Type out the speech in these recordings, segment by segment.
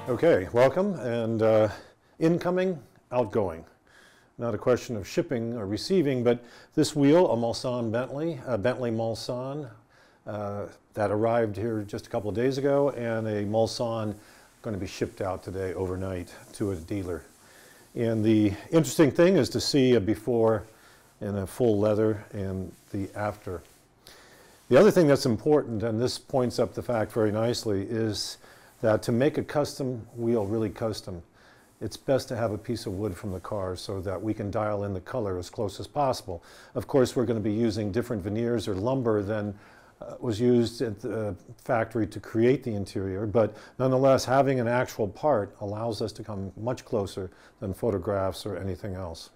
Okay, welcome, and incoming, outgoing. Not a question of shipping or receiving, but this wheel, a Mulsanne Bentley, a Bentley Mulsanne that arrived here just a couple of days ago, and a Mulsanne going to be shipped out today overnight to a dealer. And the interesting thing is to see a before in a full leather and the after. The other thing that's important, and this points up the fact very nicely, is that to make a custom wheel really custom, it's best to have a piece of wood from the car so that we can dial in the color as close as possible. Of course, we're going to be using different veneers or lumber than was used at the factory to create the interior, but nonetheless, having an actual part allows us to come much closer than photographs or anything else.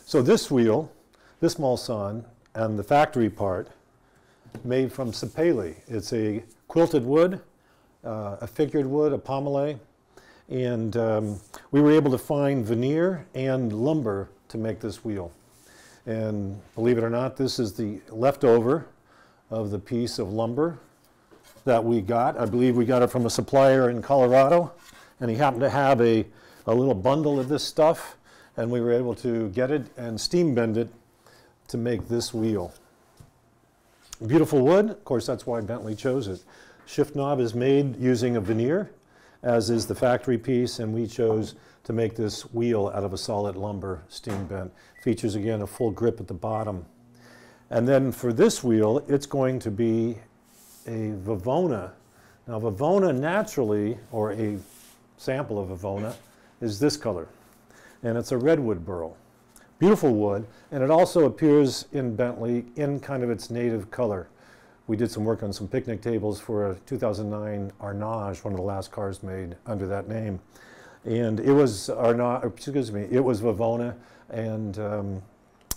So this wheel, this Mulsanne, and the factory part, made from Sapele. It's a quilted wood, a figured wood, a pommelé, and we were able to find veneer and lumber to make this wheel. And believe it or not, this is the leftover of the piece of lumber that we got. I believe we got it from a supplier in Colorado, and he happened to have a little bundle of this stuff, and we were able to get it and steam bend it to make this wheel. Beautiful wood, of course that's why Bentley chose it. Shift knob is made using a veneer, as is the factory piece, and we chose to make this wheel out of a solid lumber steam bent. Features again a full grip at the bottom. And then for this wheel, it's going to be a Vivona. Now Vivona naturally, or a sample of Vivona, is this color. And it's a redwood burl. Beautiful wood, and it also appears in Bentley in kind of its native color. We did some work on some picnic tables for a 2009 Arnage, one of the last cars made under that name. And it was it was Vivona, and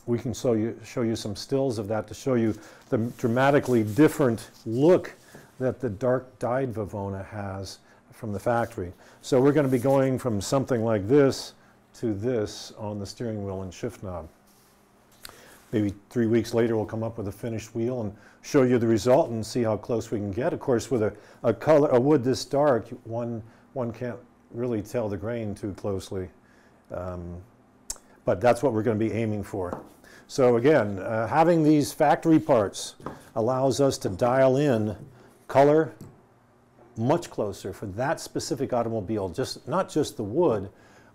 we can show you some stills of that to show you the dramatically different look that the dark dyed Vivona has from the factory. So we're going to be going from something like this to this on the steering wheel and shift knob. Maybe 3 weeks later we'll come up with a finished wheel and show you the result and see how close we can get. Of course, with a wood this dark, one can't really tell the grain too closely. But that's what we're going to be aiming for. So again, having these factory parts allows us to dial in color much closer for that specific automobile, not just the wood,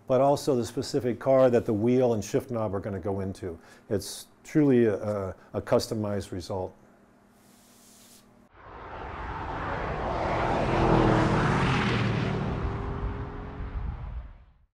but also the specific car that the wheel and shift knob are going to go into. It's truly a customized result.